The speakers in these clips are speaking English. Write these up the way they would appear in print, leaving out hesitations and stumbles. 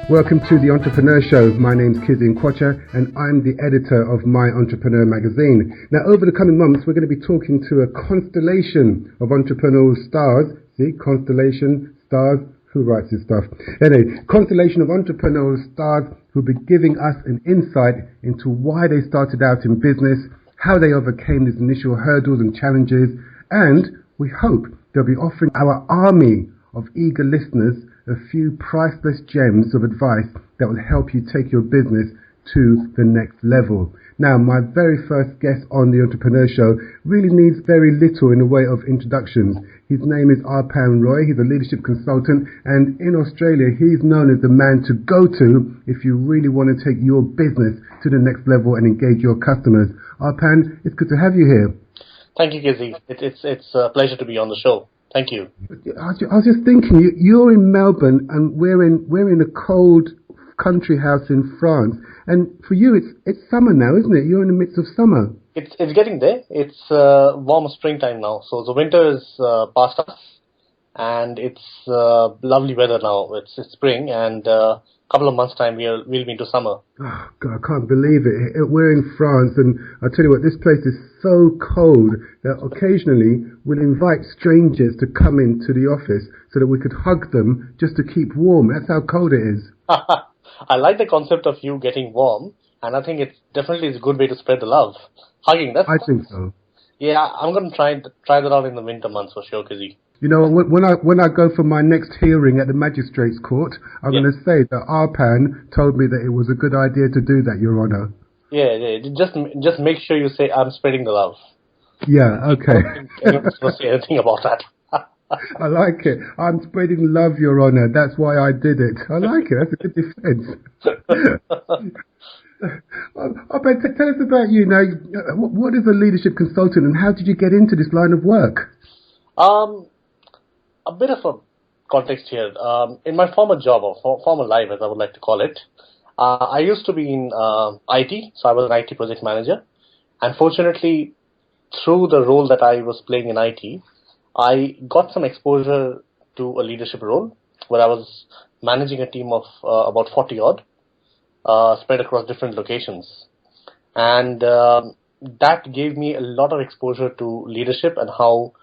Welcome to the Entrepreneur Show. My name's Kizzi Nkwocha and I'm the editor of My Entrepreneur magazine. Now, over the coming months, we're going to be talking to a constellation of entrepreneurial stars. See, constellation, stars, who writes this stuff? Anyway, constellation of entrepreneurial stars who'll be giving us an insight into why they started out in business, how they overcame these initial hurdles and challenges, and we hope they'll be offering our army of eager listeners a few priceless gems of advice that will help you take your business to the next level. Now, my very first guest on the Entrepreneur Show really needs very little in the way of introductions. His name is Arpan Roy. He's a leadership consultant, and in Australia, he's known as the man to go to if you really want to take your business to the next level and engage your customers. Arpan, it's good to have you here. Thank you, Kizzi. It's a pleasure to be on the show. Thank you. I was just thinking, you're in Melbourne and we're in a cold country house in France, and for you it's summer now, isn't it? You're in the midst of summer. It's getting there. It's warm springtime now, so the winter is past us, and it's lovely weather now. It's spring, and couple of months' time we'll be into summer. Oh, God, I can't believe it. We're in France, and I'll tell you what, this place is so cold that occasionally we'll invite strangers to come into the office so that we could hug them just to keep warm. That's how cold it is. I like the concept of you getting warm, and I think it's definitely a good way to spread the love. Hugging, I think so. Yeah, I'm going to try that out in the winter months for sure, Kizzi. You know, when I go for my next hearing at the magistrate's court, I'm going to say that Arpan told me that it was a good idea to do that, Your Honour. Yeah. Just make sure you say I'm spreading the love. Yeah, okay. I don't supposed to say anything about that. I like it. I'm spreading love, Your Honour. That's why I did it. I like it. That's a good defence. Arpan, tell us about you now. What is a leadership consultant, and how did you get into this line of work? A bit of a context here. In my former job, or former life, as I would like to call it, I used to be in IT, so I was an IT project manager. And fortunately, through the role that I was playing in IT, I got some exposure to a leadership role where I was managing a team of about 40 odd, spread across different locations. And that gave me a lot of exposure to leadership and how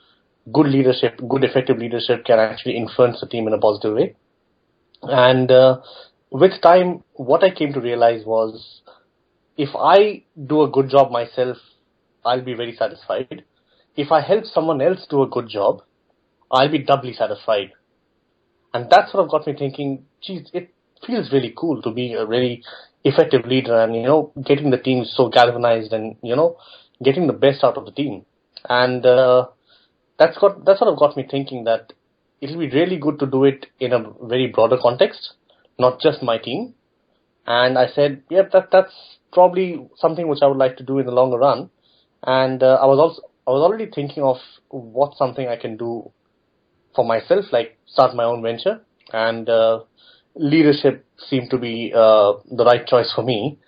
good effective leadership can actually influence the team in a positive way. And with time, what I came to realize was if I do a good job myself, I'll be very satisfied. If I help someone else do a good job, I'll be doubly satisfied. And that sort of got me thinking, geez, it feels really cool to be a really effective leader and, getting the team so galvanized and, getting the best out of the team. And that sort of got me thinking that it'll be really good to do it in a very broader context, not just my team. And I said, that's probably something which I would like to do in the longer run. And I was already thinking of what's something I can do for myself, like start my own venture. And leadership seemed to be the right choice for me,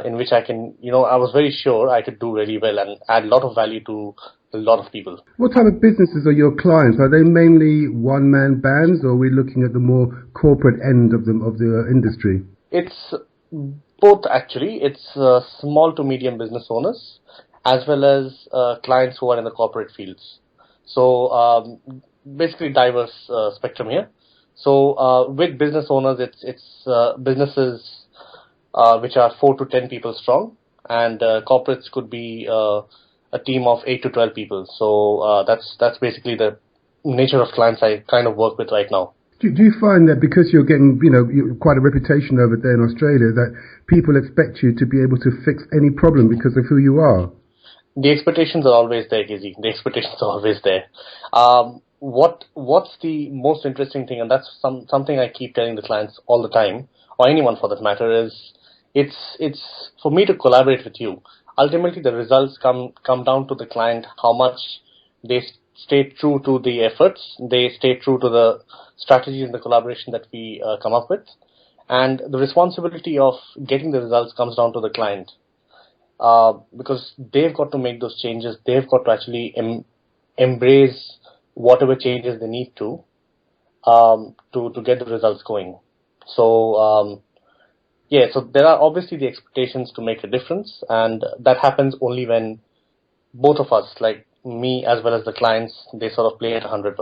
in which I can, I was very sure I could do really well and add a lot of value to a lot of people. What type of businesses are your clients? Are they mainly one-man bands, or are we looking at the more corporate end of the industry? It's both, actually. It's small to medium business owners as well as clients who are in the corporate fields. So basically diverse spectrum here. So with business owners, it's businesses which are 4 to 10 people strong, and corporates could be a team of 8 to 12 people. So that's basically the nature of clients I kind of work with right now. Do you find that because you're getting, quite a reputation over there in Australia, that people expect you to be able to fix any problem because of who you are? The expectations are always there, Kizzi. The expectations are always there. What's the most interesting thing, and that's something I keep telling the clients all the time, or anyone for that matter, is it's for me to collaborate with you. Ultimately, the results come down to the client, how much they stay true to the efforts, they stay true to the strategies and the collaboration that we come up with. And the responsibility of getting the results comes down to the client, because they've got to make those changes. They've got to actually embrace whatever changes they need to get the results going. So so there are obviously the expectations to make a difference, and that happens only when both of us, like me as well as the clients, they sort of play at 100%.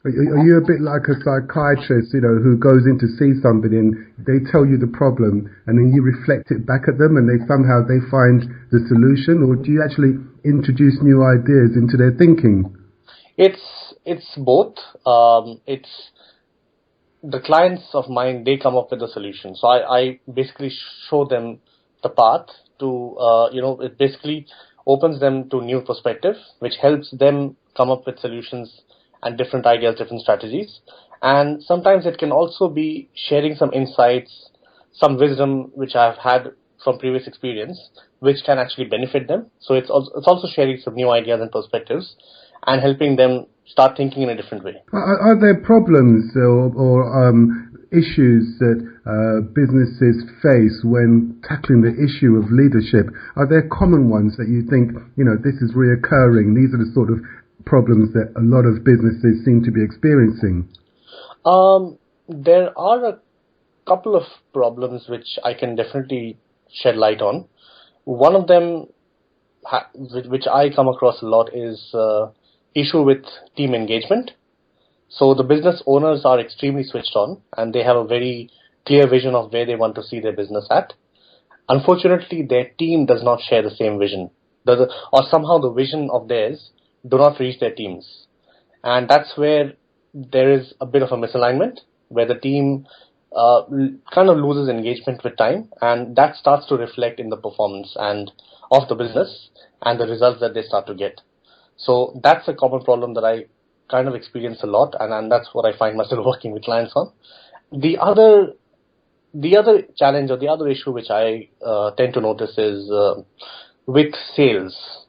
Are you a bit like a psychiatrist, who goes in to see somebody and they tell you the problem and then you reflect it back at them and they find the solution, or do you actually introduce new ideas into their thinking? It's both. It's the clients of mine, they come up with the solution. So I basically show them the path to, it basically opens them to new perspective, which helps them come up with solutions and different ideas, different strategies. And sometimes it can also be sharing some insights, some wisdom which I've had from previous experience, which can actually benefit them. So it's also sharing some new ideas and perspectives and helping them start thinking in a different way. Are there problems or issues that businesses face when tackling the issue of leadership? Are there common ones that you think, this is reoccurring? These are the sort of problems that a lot of businesses seem to be experiencing. There are a couple of problems which I can definitely shed light on. One of them, which I come across a lot, is issue with team engagement. So the business owners are extremely switched on and they have a very clear vision of where they want to see their business at. Unfortunately, their team does not share the same vision, or somehow the vision of theirs do not reach their teams. And that's where there is a bit of a misalignment, where the team kind of loses engagement with time, and that starts to reflect in the performance and of the business and the results that they start to get. So that's a common problem that I kind of experience a lot, and that's what I find myself working with clients on. The other challenge or the other issue which I tend to notice is with sales.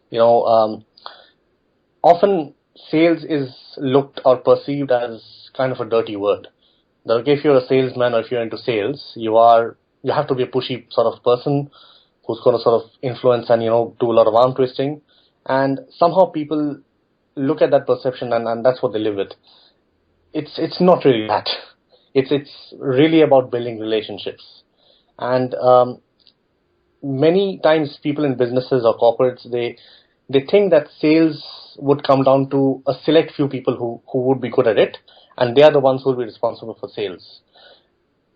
Often sales is looked or perceived as kind of a dirty word. That if you're a salesman or if you're into sales, you have to be a pushy sort of person who's going to sort of influence and do a lot of arm twisting. And somehow people look at that perception and that's what they live with. It's not really that. It's really about building relationships. And many times people in businesses or corporates, they think that sales would come down to a select few people who would be good at it, and they are the ones who will be responsible for sales.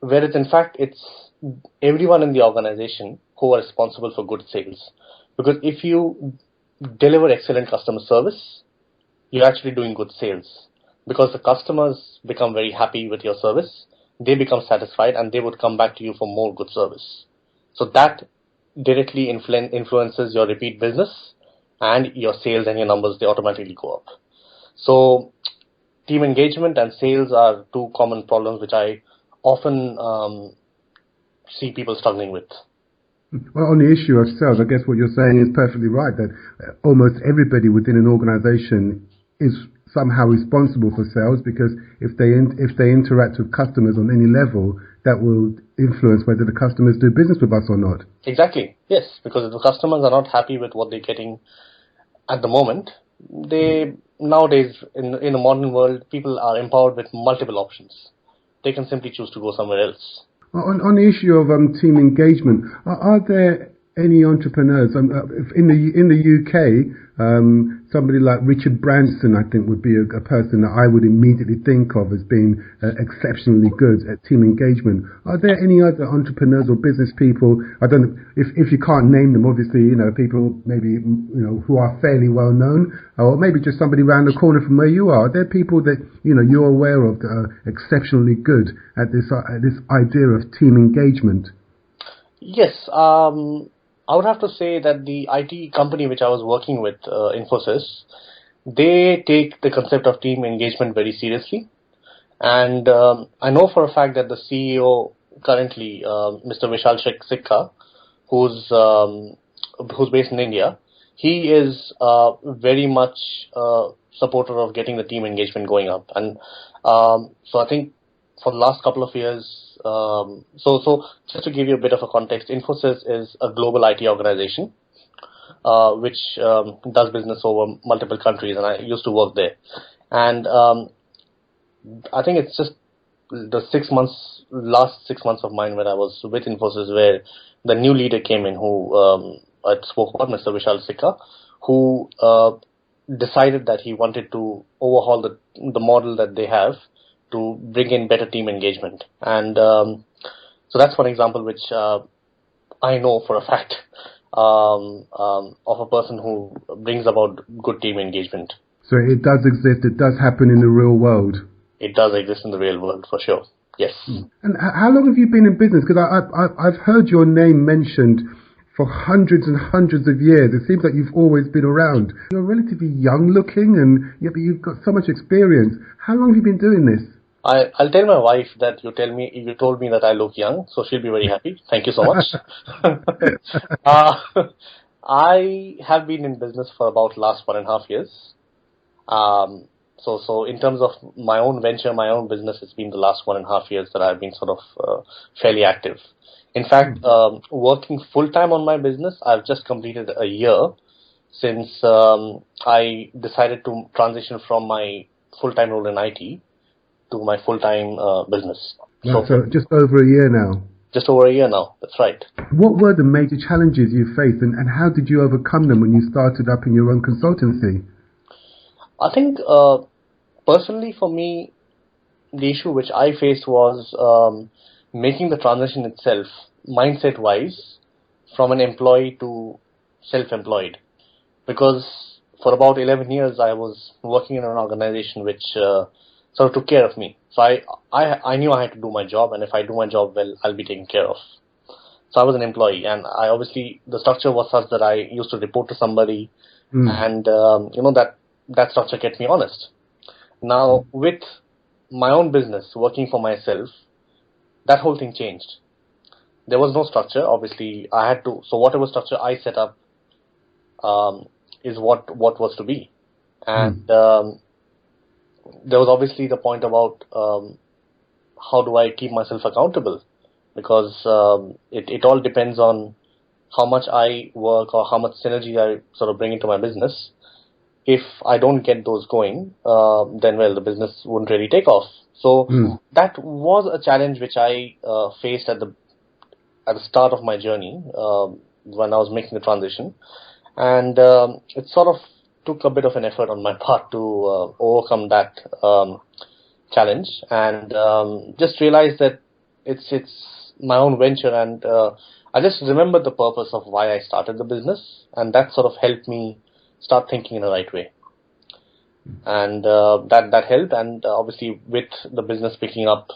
Whereas in fact, it's everyone in the organization who are responsible for good sales. Because if you deliver excellent customer service, you're actually doing good sales. Because the customers become very happy with your service, they become satisfied, and they would come back to you for more good service. So that directly influences your repeat business, and your sales and your numbers, they automatically go up. So team engagement and sales are two common problems which I often see people struggling with. Well, on the issue of sales, I guess what you're saying is perfectly right, that almost everybody within an organization is somehow responsible for sales, because if they interact with customers on any level, that will influence whether the customers do business with us or not. Exactly. Yes, because if the customers are not happy with what they're getting at the moment, nowadays in the modern world, people are empowered with multiple options. They can simply choose to go somewhere else. On the issue of team engagement, are there any entrepreneurs in the UK? Somebody like Richard Branson, I think, would be a person that I would immediately think of as being exceptionally good at team engagement. Are there any other entrepreneurs or business people? I don't know if you can't name them. Obviously, people maybe who are fairly well known, or maybe just somebody around the corner from where you are. Are there people that you're aware of that are exceptionally good at this idea of team engagement? Yes. I would have to say that the IT company which I was working with, Infosys, they take the concept of team engagement very seriously. And I know for a fact that the CEO currently, Mr. Vishal Sikka, who's based in India, he is very much supporter of getting the team engagement going up. And so I think for the last couple of years, so just to give you a bit of a context, Infosys is a global IT organization which does business over multiple countries, and I used to work there. And I think it's just the last 6 months of mine when I was with Infosys, where the new leader came in, who I spoke about, Mr. Vishal Sikka, who decided that he wanted to overhaul the model that they have to bring in better team engagement. And so that's one example which I know for a fact of a person who brings about good team engagement. So it does exist. It does happen in the real world. It does exist in the real world, for sure. Yes. And how long have you been in business? Because I've heard your name mentioned for hundreds and hundreds of years. It seems like you've always been around. You're relatively young looking, and yet you've got so much experience. How long have you been doing this? I'll tell my wife that you told me that I look young, so she'll be very happy. Thank you so much. I have been in business for about last 1.5 years. So in terms of my own venture, my own business, it's been the last 1.5 years that I've been sort of fairly active. In fact, working full time on my business, I've just completed a year since I decided to transition from my full time role in IT to my full time business. So just over a year now. Just over a year now. That's right. What were the major challenges you faced, and how did you overcome them when you started up in your own consultancy? I think personally for me, the issue which I faced was making the transition itself, mindset-wise, from an employee to self-employed. Because for about 11 years, I was working in an organization which sort of took care of me. So I knew I had to do my job, and if I do my job well, I'll be taken care of. So I was an employee, and the structure was such that I used to report to somebody, and that structure kept me honest. Now, with my own business, working for myself, that whole thing changed. There was no structure. Obviously, I had to. So whatever structure I set up is what was to be. And there was obviously the point about how do I keep myself accountable, because it all depends on how much I work or how much synergy I sort of bring into my business. If I don't get those going, then the business wouldn't really take off. So that was a challenge which I faced at the start of my journey when I was making the transition, and it sort of took a bit of an effort on my part to overcome that challenge, and just realize that it's my own venture, and I just remembered the purpose of why I started the business, and that sort of helped me start thinking in the right way. And that helped, and obviously with the business picking up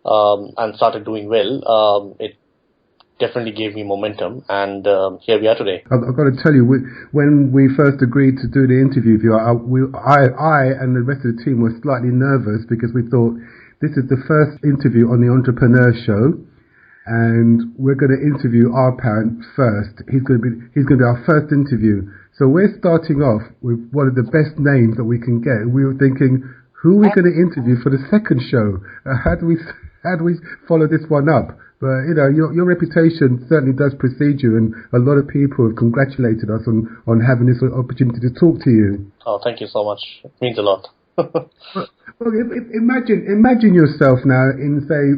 and started doing well, it definitely gave me momentum, and here we are today. I've got to tell you, when we first agreed to do the interview with you, I and the rest of the team were slightly nervous because we thought this is the first interview on the Entrepreneur Show, and we're going to interview Arpan first. He's going to be our first interview. So we're starting off with one of the best names that we can get. We were thinking, who are we going to interview for the second show? How do we follow this one up? But your reputation certainly does precede you, and a lot of people have congratulated us on having this opportunity to talk to you. Oh, thank you so much. It means a lot. Well, imagine yourself now in, say,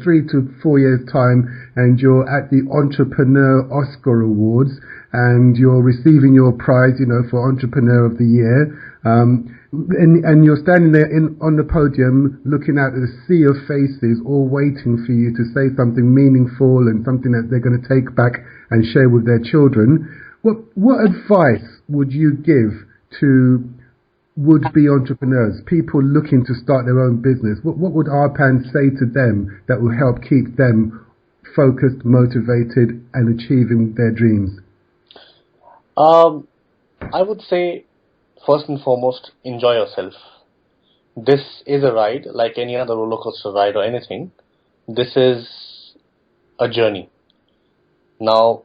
3 to 4 years' time, and you're at the Entrepreneur Oscar Awards, and you're receiving your prize, for Entrepreneur of the Year, and you're standing there on the podium, looking out at a sea of faces, all waiting for you to say something meaningful and something that they're going to take back and share with their children. What advice would you give to would-be entrepreneurs, people looking to start their own business? What would Arpan say to them that will help keep them focused, motivated, and achieving their dreams? I would say, first and foremost, enjoy yourself. This is a ride, like any other roller coaster ride or anything. This is a journey. Now,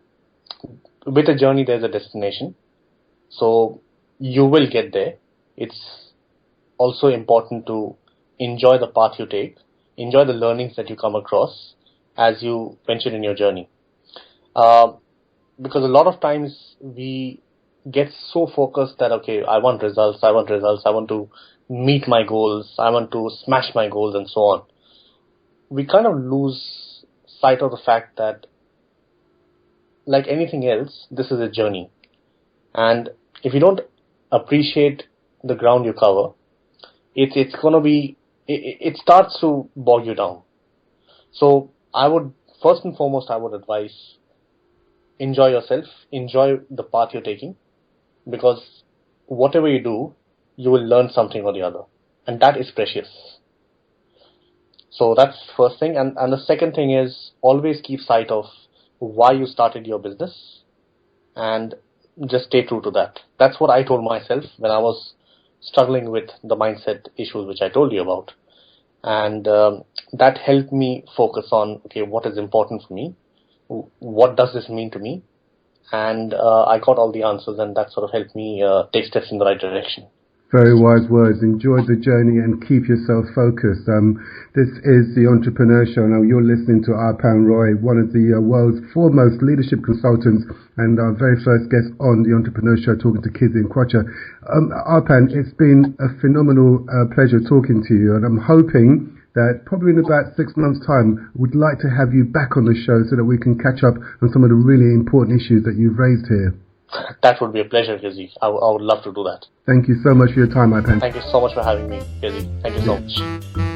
with a journey, there's a destination. So you will get there. It's also important to enjoy the path you take, enjoy the learnings that you come across as you venture in your journey. Because a lot of times we get so focused that, okay, I want results, I want to meet my goals, I want to smash my goals and so on. we kind of lose sight of the fact that, like anything else, this is a journey. And if you don't appreciate the ground you cover, it's going to be, it starts to bog you down. So first and foremost, I would advise, enjoy yourself, enjoy the path you're taking, because whatever you do, you will learn something or the other. And that is precious. So that's the first thing. And the second thing is, always keep sight of why you started your business and just stay true to that. That's what I told myself when I was struggling with the mindset issues which I told you about. And that helped me focus on, okay, what is important for me? What does this mean to me? And I got all the answers, and that sort of helped me take steps in the right direction. Very wise words. Enjoy the journey and keep yourself focused. This is the Entrepreneur Show. Now you're listening to Arpan Roy, one of the world's foremost leadership consultants and our very first guest on the Entrepreneur Show, talking to Kizzi Nkwocha. Arpan, it's been a phenomenal pleasure talking to you, and I'm hoping that probably in about 6 months' time, we'd like to have you back on the show so that we can catch up on some of the really important issues that you've raised here. That would be a pleasure, Kizzi. I would love to do that. Thank you so much for your time, Arpan. Thank you so much for having me, Kizzi. Thank you so much.